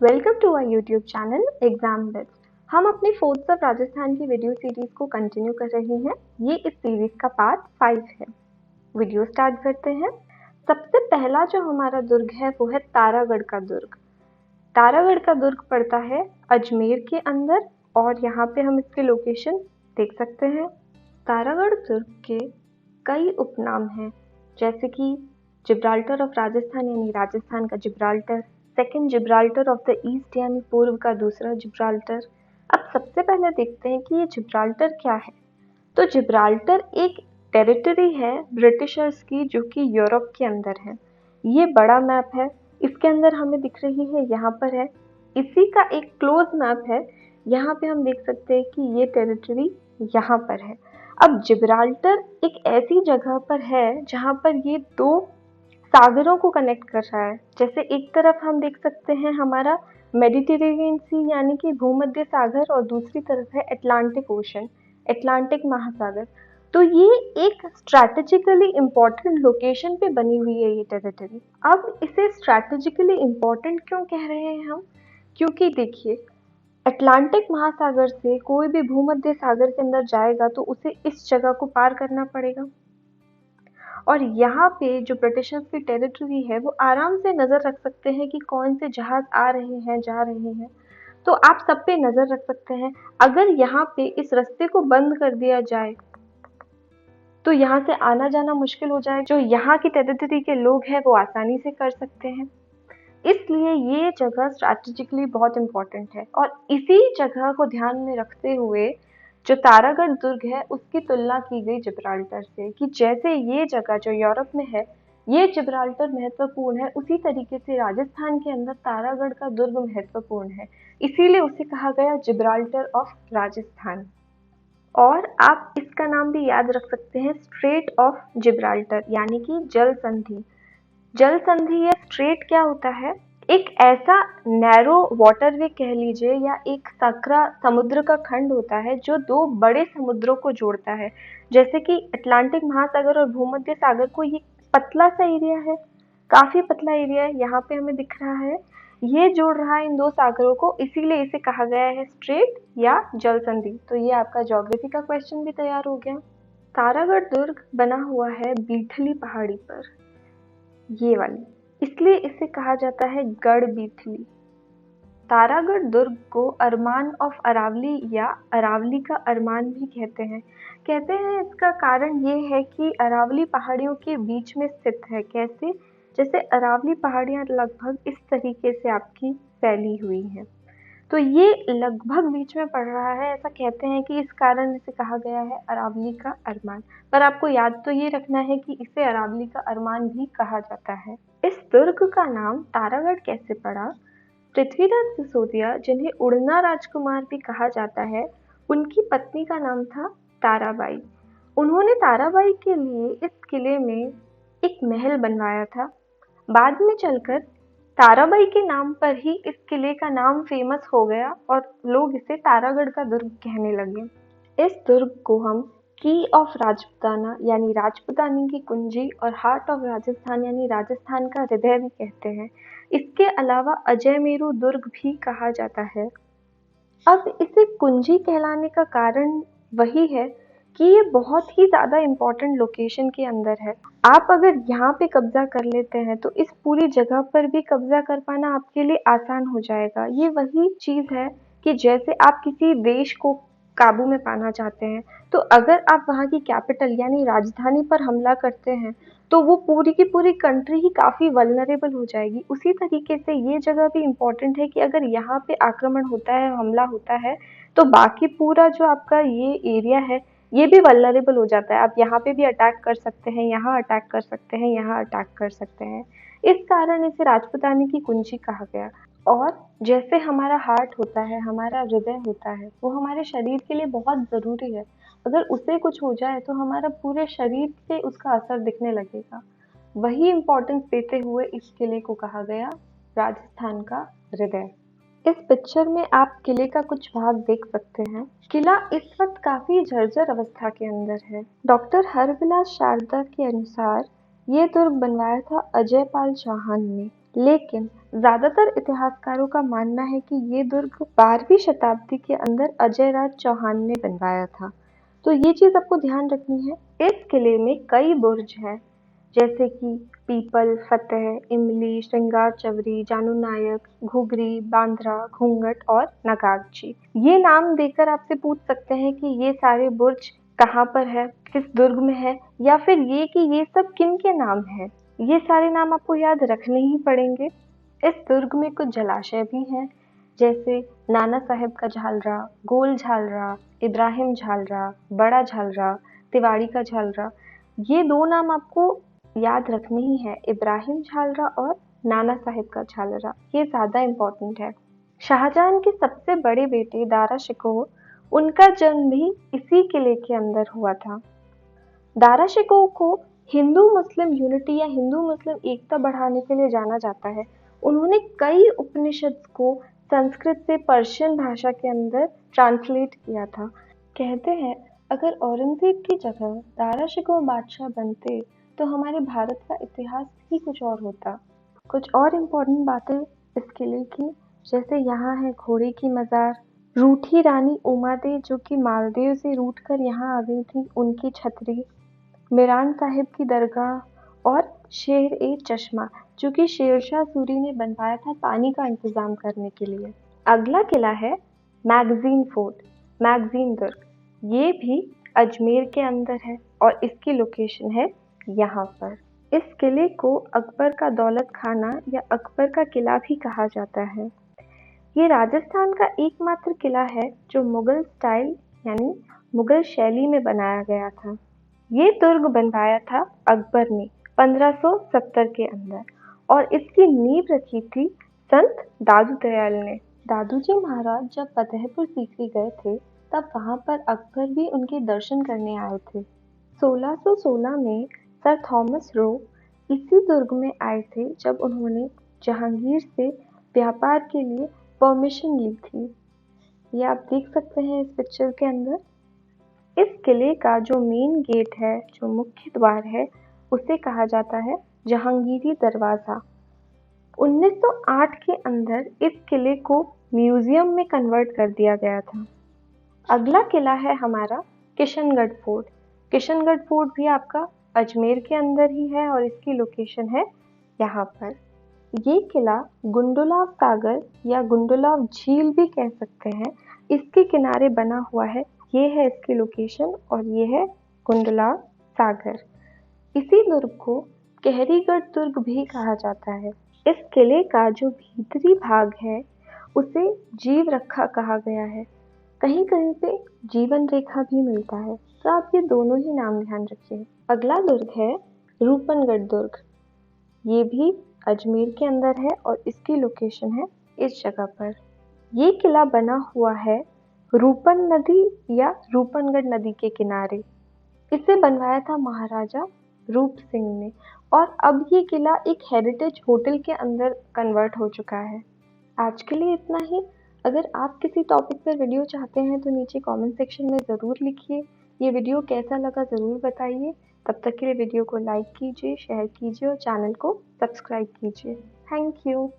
Welcome to our YouTube channel exam bits. हम अपनी fourth of Rajasthan की वीडियो सीरीज को कंटिन्यू कर रहे हैं। ये इस सीरीज का पार्ट 5 है। वीडियो स्टार्ट करते हैं। सबसे पहला जो हमारा दुर्ग है वो है तारागढ़ का दुर्ग। तारागढ़ का दुर्ग पड़ता है अजमेर के अंदर और यहाँ पे हम इसके लोकेशन देख सकते हैं। तारागढ़ दुर्ग के कई उपनाम हैं, जैसे कि जिब्राल्टर ऑफ राजस्थान यानी राजस्थान का Gibraltar, second Gibraltar of the east यानी पूर्व का दूसरा जिब्राल्टर। अब सबसे पहले देखते हैं कि ये जिब्राल्टर क्या है। तो जिब्राल्टर एक टेरिटरी है ब्रिटिशर्स की जो कि यूरोप के अंदर है। ये बड़ा मैप है, इसके अंदर हमें दिख रही है, यहाँ पर है। इसी का एक क्लोज मैप है, यहाँ पे हम देख सकते हैं कि ये टेरिटरी यहाँ पर है। अब जिब्राल्टर एक ऐसी जगह पर है जहाँ पर ये दो सागरों को कनेक्ट कर रहा है। जैसे एक तरफ हम देख सकते हैं हमारा मेडिटेरेनियन सी यानी कि भूमध्य सागर और दूसरी तरफ है अटलांटिक ओशन, अटलांटिक महासागर। तो ये एक स्ट्रैटेजिकली इम्पोर्टेंट लोकेशन पे बनी हुई है ये टेरिटरी। अब इसे स्ट्रैटेजिकली इम्पोर्टेंट क्यों कह रहे हैं हम? क्योंकि देखिए, अटलांटिक महासागर से कोई भी भूमध्य सागर के अंदर जाएगा तो उसे इस जगह को पार करना पड़ेगा और यहाँ पे जो ब्रिटिशर्स की टेरिटरी है वो आराम से नजर रख सकते हैं कि कौन से जहाज आ रहे हैं जा रहे हैं। तो आप सब पे नजर रख सकते हैं। अगर यहाँ पे इस रास्ते को बंद कर दिया जाए तो यहाँ से आना जाना मुश्किल हो जाए। जो यहाँ की टेरिटरी के लोग हैं वो आसानी से कर सकते हैं। इसलिए ये जगह स्ट्रैटेजिकली बहुत इंपॉर्टेंट है और इसी जगह को ध्यान में रखते हुए जो तारागढ़ दुर्ग है उसकी तुलना की गई जिब्राल्टर से, कि जैसे ये जगह जो यूरोप में है ये जिब्राल्टर महत्वपूर्ण है, उसी तरीके से राजस्थान के अंदर तारागढ़ का दुर्ग महत्वपूर्ण है। इसीलिए उसे कहा गया जिब्राल्टर ऑफ राजस्थान। और आप इसका नाम भी याद रख सकते हैं स्ट्रेट ऑफ जिब्राल्टर यानी कि जल संधि। जल संधि या स्ट्रेट क्या होता है? एक ऐसा नैरो वाटरवे कह लीजिए या एक सकरा समुद्र का खंड होता है जो दो बड़े समुद्रों को जोड़ता है। जैसे कि अटलांटिक महासागर और भूमध्य सागर को ये पतला सा एरिया है, काफी पतला एरिया है, यहाँ पे हमें दिख रहा है। ये जोड़ रहा है इन दो सागरों को, इसीलिए इसे कहा गया है स्ट्रेट या जल संधि। तो ये आपका ज्योग्राफी का क्वेश्चन भी तैयार हो गया। तारागढ़ दुर्ग बना हुआ है बीथली पहाड़ी पर, ये वाली, इसलिए इसे कहा जाता है गढ़ बीथली। तारागढ़ दुर्ग को अरमान ऑफ अरावली या अरावली का अरमान भी कहते हैं। इसका कारण ये है कि अरावली पहाड़ियों के बीच में स्थित है। कैसे? जैसे अरावली पहाड़ियां लगभग इस तरीके से आपकी फैली हुई हैं, तो ये लगभग बीच में पड़ रहा है। ऐसा कहते हैं कि इस कारण इसे कहा गया है अरावली का अरमान। पर आपको याद तो ये रखना है कि इसे अरावली का अरमान भी कहा जाता है। इस दुर्ग का नाम तारागढ़ कैसे पड़ा? पृथ्वीराज सिसोदिया, जिन्हें उड़ना राजकुमार भी कहा जाता है, उनकी पत्नी का नाम था ताराबाई। उन्होंने ताराबाई के लिए इस किले में एक महल बनवाया था। बाद में चलकर ताराबाई के नाम पर ही इस किले का नाम फेमस हो गया और लोग इसे तारागढ़ का दुर्ग कहने लगे। इस दुर्ग को हम की ऑफ राजपुताना यानी राजपुतानी की कुंजी और हार्ट ऑफ राजस्थान यानी राजस्थान का हृदय भी कहते हैं। इसके अलावा अजयमेरु दुर्ग भी कहा जाता है। अब इसे कुंजी कहलाने का कारण वही है कि ये बहुत ही ज़्यादा इम्पोर्टेंट लोकेशन के अंदर है। आप अगर यहाँ पे कब्जा कर लेते हैं तो इस पूरी जगह पर भी कब्जा कर पाना आपके लिए आसान हो जाएगा। ये वही चीज़ है कि जैसे आप किसी देश को काबू में पाना चाहते हैं, तो अगर आप वहाँ की कैपिटल यानी राजधानी पर हमला करते हैं तो वो पूरी की पूरी कंट्री ही काफ़ी वल्नरेबल हो जाएगी। उसी तरीके से ये जगह भी इम्पोर्टेंट है कि अगर यहाँ पे आक्रमण होता है, हमला होता है, तो बाकी पूरा जो आपका ये एरिया है ये भी वल्नरेबल हो जाता है। आप यहाँ पे भी अटैक कर सकते हैं, यहाँ अटैक कर सकते हैं, यहाँ अटैक कर सकते हैं। इस कारण इसे राजपुतानी की कुंजी कहा गया। और जैसे हमारा हार्ट होता है, हमारा हृदय होता है, वो हमारे शरीर के लिए बहुत ज़रूरी है। अगर उसे कुछ हो जाए तो हमारा पूरे शरीर पे उसका असर दिखने लगेगा। वही इम्पोर्टेंस देते हुए इस किले को कहा गया राजस्थान का हृदय। इस पिक्चर में आप किले का कुछ भाग देख सकते हैं। किला इस वक्त काफी जर्जर अवस्था के अंदर है। डॉक्टर हरविलास शारदा के अनुसार ये दुर्ग बनवाया था अजयपाल चौहान ने। लेकिन ज़्यादातर इतिहासकारों का मानना है कि ये दुर्ग 12वीं शताब्दी के अंदर अजय राज चौहान ने बनवाया था। तो ये चीज़ आपको ध्यान रखनी है। इस किले में कई बुर्ज हैं, जैसे कि पीपल, फतेह, इमली, श्रृंगार चवरी, जानू नायक, घुघरी, बांद्रा, घूंघट और नगागची। ये नाम देकर आपसे पूछ सकते हैं कि ये सारे बुर्ज कहाँ पर है, किस दुर्ग में है, या फिर ये कि ये सब किन के नाम है। ये सारे नाम आपको याद रखने ही पड़ेंगे। इस दुर्ग में कुछ जलाशय भी हैं, जैसे नाना साहेब का झालरा, गोल झालरा, इब्राहिम झालरा, बड़ा झालरा, तिवाड़ी का झालरा। ये दो नाम आपको याद रखने ही है, इब्राहिम झालरा और नाना साहेब का झालरा। ये ज़्यादा इम्पोर्टेंट है। शाहजहां के सबसे बड़े बेटे दारा शिकोह, उनका जन्म भी इसी किले के अंदर हुआ था। दारा शिकोह को हिंदू मुस्लिम यूनिटी या हिंदू मुस्लिम एकता बढ़ाने के लिए जाना जाता है। उन्होंने कई उपनिषद को संस्कृत से पर्शियन भाषा के अंदर ट्रांसलेट किया था। कहते हैं अगर औरंगजेब की जगह दारा शिकोह बादशाह बनते तो हमारे भारत का इतिहास ही कुछ और होता। कुछ और इम्पोर्टेंट बातें इस किले की, जैसे यहाँ है घोड़े की मजार, रूठी रानी उमादे जो कि मालदीव से रूठ कर यहाँ आ गई थी, उनकी छतरी, मीरान साहिब की दरगाह और शेर-ए-चश्मा जो कि शेरशाह सूरी ने बनवाया था पानी का इंतजाम करने के लिए। अगला किला है मैगजीन फोर्ट, मैगजीन दुर्ग। ये भी अजमेर के अंदर है और इसकी लोकेशन है यहाँ पर। इस किले को अकबर का दौलत खाना या अकबर का किला भी कहा जाता है। ये राजस्थान का एकमात्र किला है जो मुगल स्टाइल यानी मुगल शैली में बनाया गया था। ये दुर्ग बनवाया था अकबर ने 1570 के अंदर और इसकी नींव रखी थी संत दादू दयाल ने। दादू जी महाराज जब फतेहपुर सीकरी गए थे तब वहां पर अकबर भी उनके दर्शन करने आए थे। 1616 में सर थॉमस रो इसी दुर्ग में आए थे जब उन्होंने जहांगीर से व्यापार के लिए परमिशन ली थी। ये आप देख सकते हैं इस पिक्चर के अंदर। इस किले का जो मेन गेट है, जो मुख्य द्वार है, उसे कहा जाता है जहांगीरी दरवाजा। 1908 के अंदर इस किले को म्यूजियम में कन्वर्ट कर दिया गया था। अगला किला है हमारा किशनगढ़ फोर्ट। किशनगढ़ फोर्ट भी आपका अजमेर के अंदर ही है और इसकी लोकेशन है यहाँ पर। ये किला गुंडुलाव सागर या गुंडुलाव झील भी कह सकते हैं, इसके किनारे बना हुआ है। ये है इसकी लोकेशन और ये है गुंडुलाव सागर। इसी दुर्ग को कहरीगढ़ दुर्ग भी कहा जाता है। इस किले का जो भीतरी भाग है उसे जीव रखा कहा गया है। कहीं कहीं पे जीवन रेखा भी मिलता है, तो आप ये दोनों ही नाम ध्यान रखिए। अगला दुर्ग है रूपनगढ़ दुर्ग। ये भी अजमेर के अंदर है और इसकी लोकेशन है इस जगह पर। ये किला बना हुआ है रूपन नदी या रूपनगढ़ नदी के किनारे। इसे बनवाया था महाराजा रूप सिंह ने और अब ये किला एक हेरिटेज होटल के अंदर कन्वर्ट हो चुका है। आज के लिए इतना ही। अगर आप किसी टॉपिक पर वीडियो चाहते हैं तो नीचे कमेंट सेक्शन में ज़रूर लिखिए। ये वीडियो कैसा लगा ज़रूर बताइए। तब तक के लिए वीडियो को लाइक कीजिए, शेयर कीजिए और चैनल को सब्सक्राइब कीजिए। Thank you.